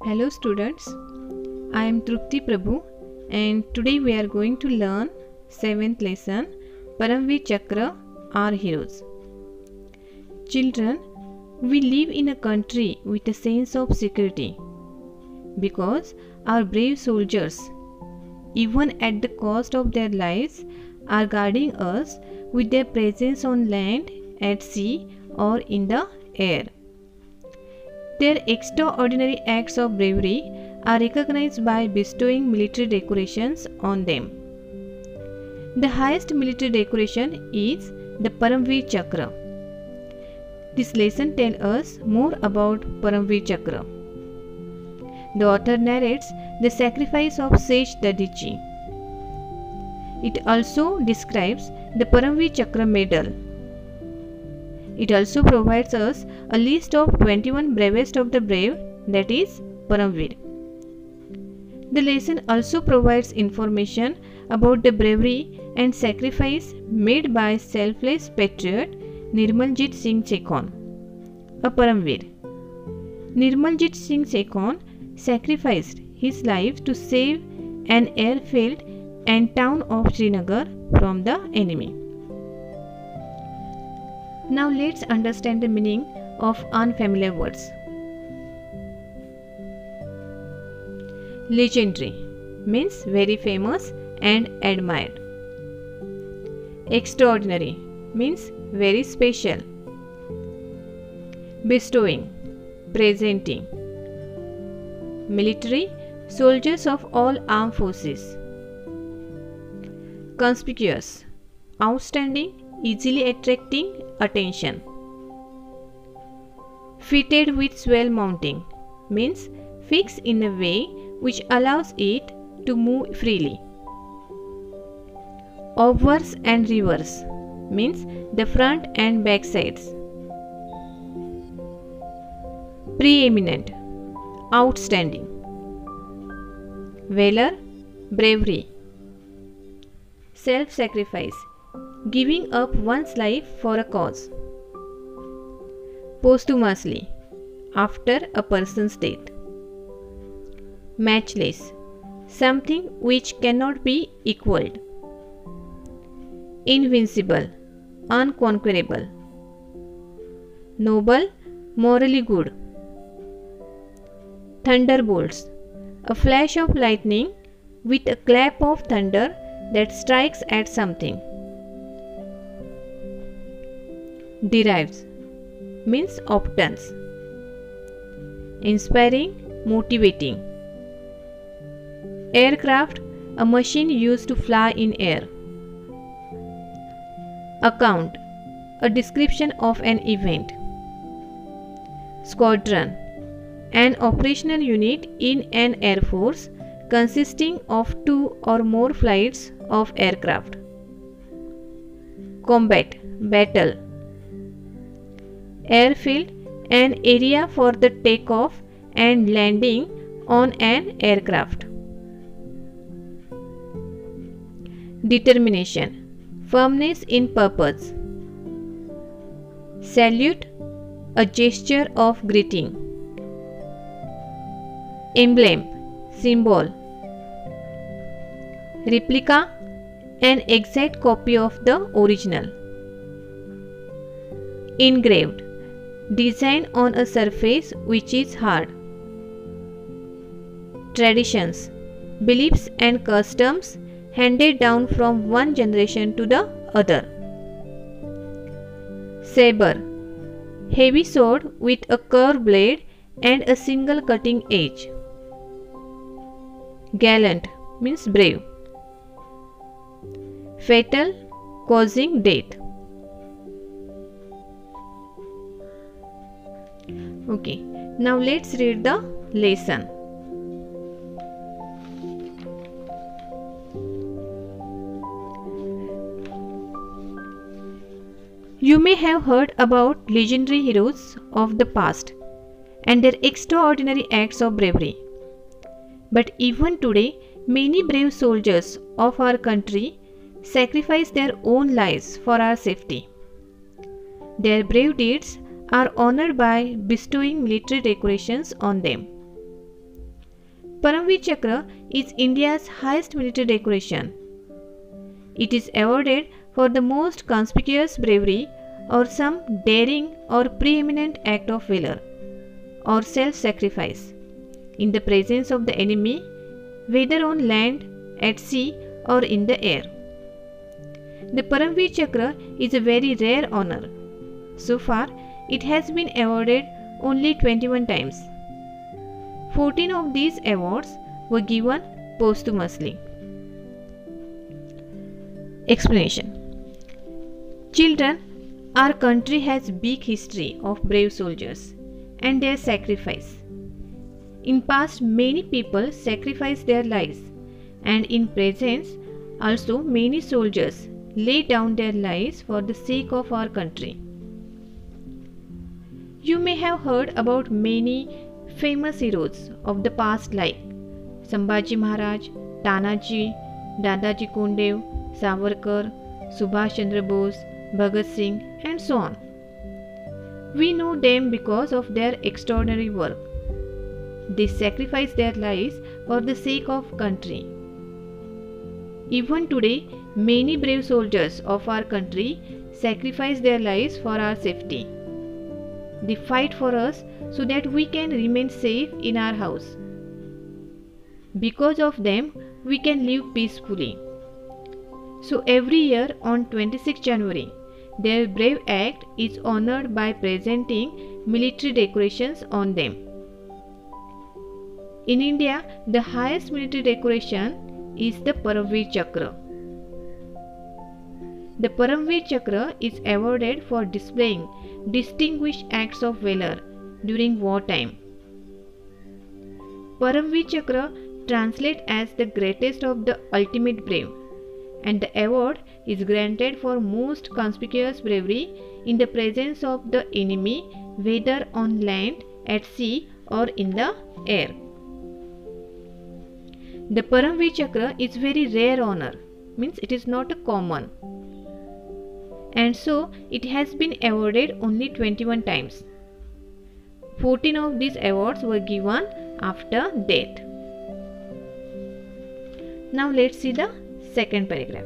Hello students, I am Trupti Prabhu and today we are going to learn 7th lesson Paramveer Chakra, our heroes. Children, we live in a country with a sense of security because our brave soldiers, even at the cost of their lives, are guarding us with their presence on land, at sea or in the air. Their extraordinary acts of bravery are recognized by bestowing military decorations on them. The highest military decoration is the Paramveer Chakra. This lesson tells us more about Paramveer Chakra. The author narrates the sacrifice of Sej Dadiji. It also describes the Paramveer Chakra medal. It also provides us a list of 21 bravest of the brave, that is Paramveer. The lesson also provides information about the bravery and sacrifice made by selfless patriot Nirmaljit Singh Sekhon, a Paramveer. Nirmaljit Singh Sekhon sacrificed his life to save an airfield and town of Srinagar from the enemy. Now let's understand the meaning of unfamiliar words. Legendary means very famous and admired. Extraordinary means very special. Bestowing, presenting. Military, soldiers of all armed forces. Conspicuous, outstanding, easily attracting attention. Fitted with swell mounting means fixed in a way which allows it to move freely. Obverse and reverse means the front and back sides. Preeminent, outstanding. Valor, bravery. Self-sacrifice, giving up one's life for a cause. Posthumously, after a person's death. Matchless, something which cannot be equaled. Invincible, unconquerable. Noble, morally good. Thunderbolts, a flash of lightning with a clap of thunder that strikes at something. Derives means obtains. Inspiring, motivating. Aircraft, a machine used to fly in air. Account, a description of an event. Squadron, an operational unit in an air force consisting of 2 or more flights of aircraft. Combat, battle. Airfield, an area for the takeoff and landing on an aircraft. Determination, firmness in purpose. Salute, a gesture of greeting. Emblem, symbol. Replica, an exact copy of the original. Engraved, design on a surface which is hard. Traditions, beliefs and customs handed down from one generation to the other. Saber, heavy sword with a curved blade and a single cutting edge. Gallant means brave. Fatal, causing death. Okay, now let's read the lesson. You may have heard about legendary heroes of the past and their extraordinary acts of bravery. But even today, many brave soldiers of our country sacrifice their own lives for our safety. Their brave deeds are honored by bestowing military decorations on them. Paramveer Chakra is India's highest military decoration. It is awarded for the most conspicuous bravery or some daring or preeminent act of valor or self-sacrifice in the presence of the enemy, whether on land, at sea or in the air. The Paramveer Chakra is a very rare honor. So far, it has been awarded only 21 times. 14 of these awards were given posthumously. Explanation. Children, our country has big history of brave soldiers and their sacrifice. In past, many people sacrificed their lives, and in present also many soldiers lay down their lives for the sake of our country. You may have heard about many famous heroes of the past like Sambhaji Maharaj, Tanaji, Dadaji Kondev, Savarkar, Subhash Chandra Bose, Bhagat Singh, and so on. We know them because of their extraordinary work. They sacrificed their lives for the sake of country. Even today, many brave soldiers of our country sacrifice their lives for our safety. They fight for us so that we can remain safe in our house. Because of them, we can live peacefully. So every year on 26 January, their brave act is honored by presenting military decorations on them. In India, the highest military decoration is the Paramveer Chakra. The Paramveer Chakra is awarded for displaying distinguished acts of valor during wartime. Paramveer Chakra translates as the greatest of the ultimate brave, and the award is granted for most conspicuous bravery in the presence of the enemy, whether on land, at sea or in the air. The Paramveer Chakra is very rare honor, means it is not a common, and so it has been awarded only 21 times. 14 of these awards were given after death. Now let's see the second paragraph.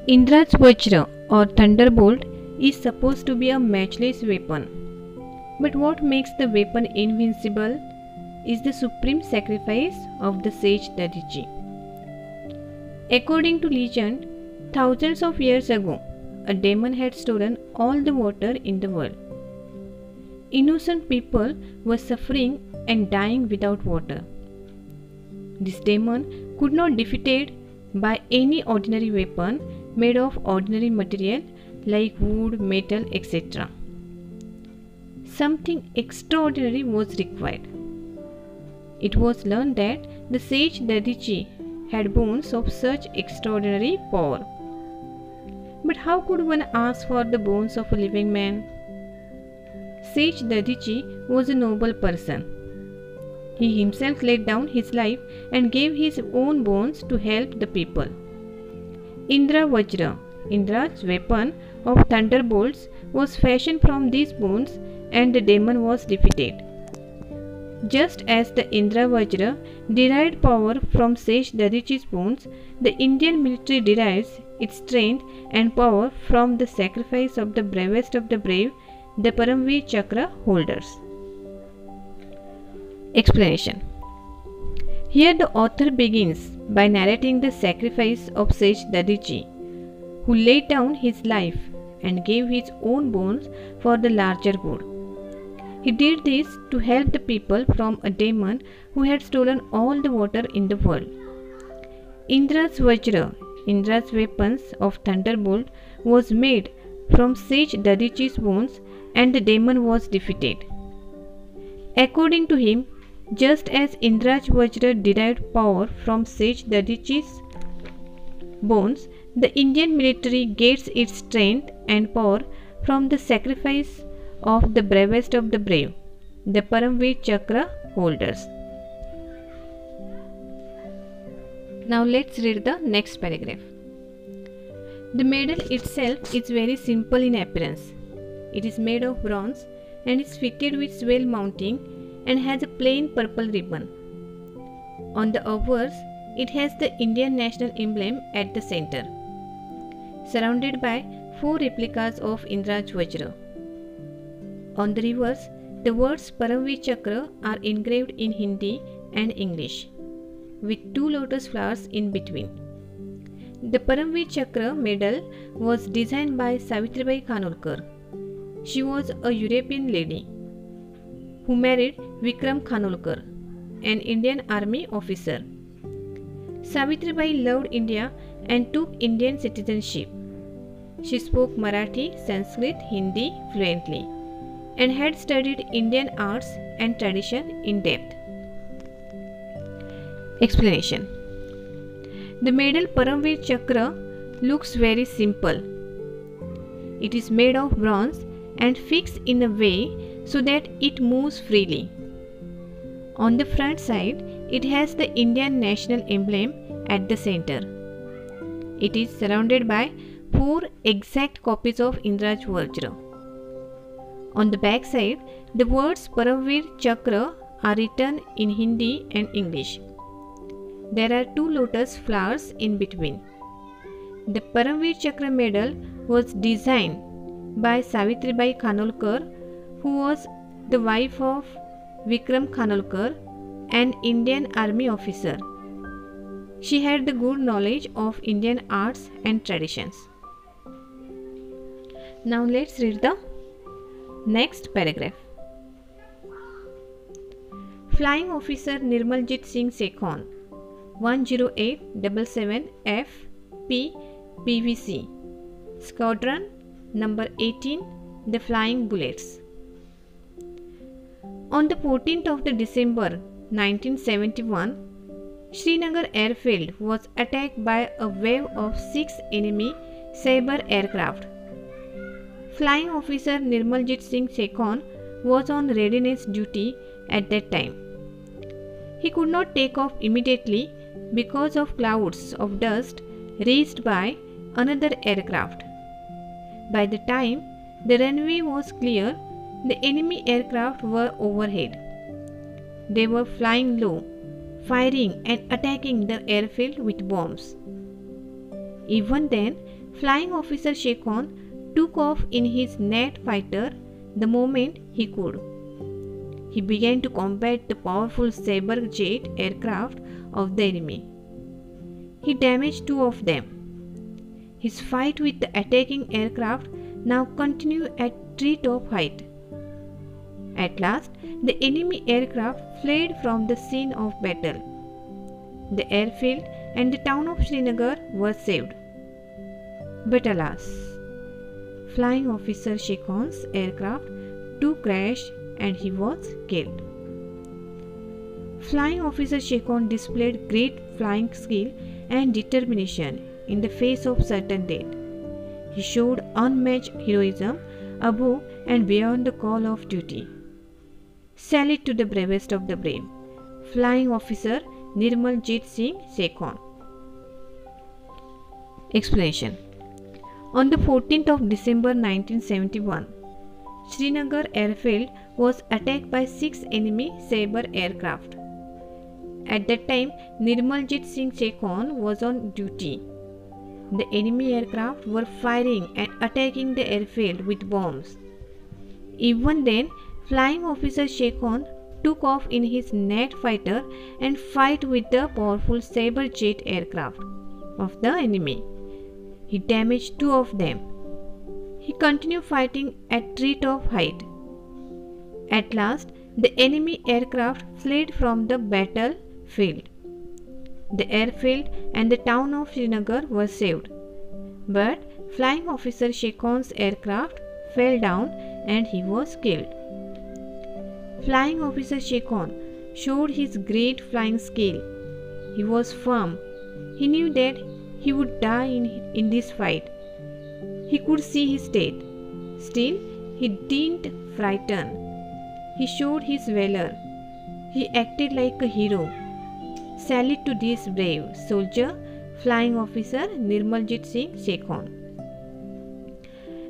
Indra's Vajra or thunderbolt is supposed to be a matchless weapon. But what makes the weapon invincible is the supreme sacrifice of the sage Dadiji. According to legend, thousands of years ago, a demon had stolen all the water in the world. Innocent people were suffering and dying without water. This demon could not be defeated by any ordinary weapon made of ordinary material like wood, metal, etc. Something extraordinary was required. It was learned that the sage Dadiji had bones of such extraordinary power. But how could one ask for the bones of a living man? Sage Dadiji was a noble person. He himself laid down his life and gave his own bones to help the people. Indra Vajra, Indra's weapon of thunderbolts, was fashioned from these bones, and the demon was defeated. Just as the Indra Vajra derived power from sage Dadiji's bones, the Indian military derives its strength and power from the sacrifice of the bravest of the brave, the Paramveer Chakra holders. Explanation. Here the author begins by narrating the sacrifice of sage Dadiji, who laid down his life and gave his own bones for the larger good. He did this to help the people from a demon who had stolen all the water in the world. Indra's Vajra, Indra's weapons of thunderbolt, was made from sage Dadiji's bones, and the demon was defeated. According to him, just as Indra's Vajra derived power from sage Dadiji's bones, the Indian military gets its strength and power from the sacrifice of the bravest of the brave, the Paramveer Chakra holders. Now let's read the next paragraph. The medal itself is very simple in appearance. It is made of bronze and is fitted with swell mounting and has a plain purple ribbon. On the obverse, it has the Indian national emblem at the center, surrounded by 4 replicas of Indraj Vajra. On the reverse, the words Paramveer Chakra are engraved in Hindi and English, with 2 lotus flowers in between. The Paramveer Chakra medal was designed by Savitribai Khanolkar. She was a European lady who married Vikram Khanolkar, an Indian army officer. Savitribai loved India and took Indian citizenship. She spoke Marathi, Sanskrit, Hindi fluently and had studied Indian arts and tradition in depth. Explanation. The medal Paramveer Chakra looks very simple. It is made of bronze and fixed in a way so that it moves freely. On the front side, it has the Indian national emblem at the center. It is surrounded by 4 exact copies of Indraj Vajra. On the back side, the words Paramveer Chakra are written in Hindi and English. There are 2 lotus flowers in between. The Paramveer Chakra medal was designed by Savitribai Khanolkar, who was the wife of Vikram Khanolkar, an Indian army officer. She had the good knowledge of Indian arts and traditions. Now let's read the next paragraph. Flying Officer Nirmaljit Singh Sekhon, 10877F P PVC, Squadron number 18, the Flying Bullets. On the 14th of December 1971, Srinagar airfield was attacked by a wave of 6 enemy Sabre aircraft. Flying Officer Nirmaljit Singh Sekhon was on readiness duty at that time. He could not take off immediately because of clouds of dust raised by another aircraft. By the time the runway was clear, the enemy aircraft were overhead. They were flying low, firing and attacking the airfield with bombs. Even then, Flying Officer Sekhon took off in his Nat fighter the moment he could. He began to combat the powerful Sabre jet aircraft of the enemy. He damaged 2 of them. His fight with the attacking aircraft now continued at treetop height. At last, the enemy aircraft fled from the scene of battle. The airfield and the town of Srinagar were saved. But alas, Flying Officer Sekhon's aircraft too crashed and he was killed. Flying Officer Sekhon displayed great flying skill and determination in the face of certain death. He showed unmatched heroism above and beyond the call of duty. Salute to the bravest of the brave, Flying Officer Nirmaljit Singh Sekhon. Explanation. On the 14th of December 1971, Srinagar airfield was attacked by 6 enemy Sabre aircraft. At that time, Nirmaljit Singh Sekhon was on duty. The enemy aircraft were firing and attacking the airfield with bombs. Even then, Flying Officer Sekhon took off in his Nat fighter and fight with the powerful Sabre jet aircraft of the enemy. He damaged 2 of them. He continued fighting at treetop height. At last, the enemy aircraft fled from the battlefield. The airfield and the town of Srinagar were saved. But Flying Officer Sekhon's aircraft fell down and he was killed. Flying Officer Sekhon showed his great flying skill. He was firm. He knew that he would die in this fight. He could see his death. Still, he didn't frighten. He showed his valor. He acted like a hero. Salute to this brave soldier, Flying Officer Nirmaljit Singh Sekhon.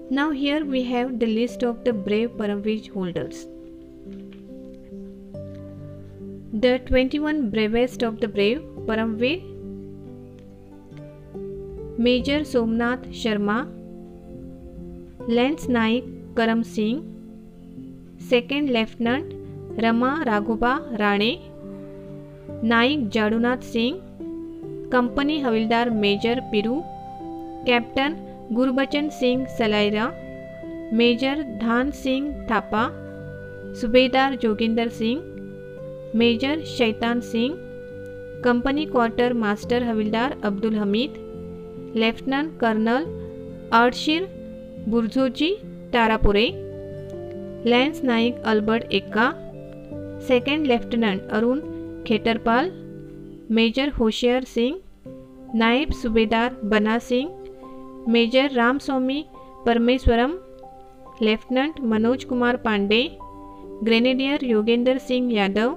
Now here we have the list of the brave Paramveer holders. The 21 bravest of the brave Paramveer: Major Somnath Sharma, Lance Naik Karam Singh, Second Lieutenant Rama Raghuba Rane, Naik Jadunath Singh, Company Havildar Major Piru, Captain Gurbachan Singh Salaira, Major Dhan Singh Thapa, Subedar Joginder Singh, Major Shaitan Singh, Company Quarter Master Havildar Abdul Hamid, Lieutenant Colonel Ardshir Burzoji Tarapure, Lance Naik Albert Ekka, Second Lieutenant Arun Khetarpal, Major Hoshiar Singh, Naib Subedar Bana Singh, Major Ramswamy Parmeswaram, Lieutenant Manoj Kumar Pandey, Grenadier Yogender Singh Yadav,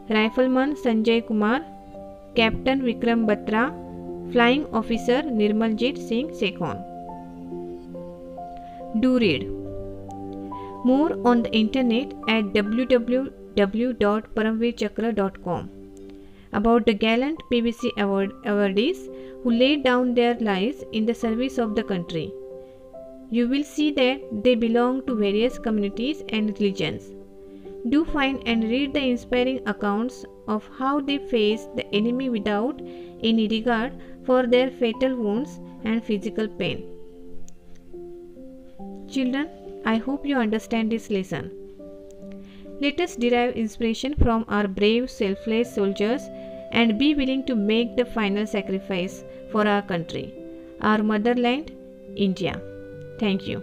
Rifleman Sanjay Kumar, Captain Vikram Batra, Flying Officer Nirmaljit Singh Sekhon. Do read more on the internet at www.paramveerchakra.com about the gallant PVC awardees who laid down their lives in the service of the country. You will see that they belong to various communities and religions. Do find and read the inspiring accounts of how they faced the enemy without any regard for their fatal wounds and physical pain. Children, I hope you understand this lesson. Let us derive inspiration from our brave, selfless soldiers and be willing to make the final sacrifice for our country, our motherland, India. Thank you.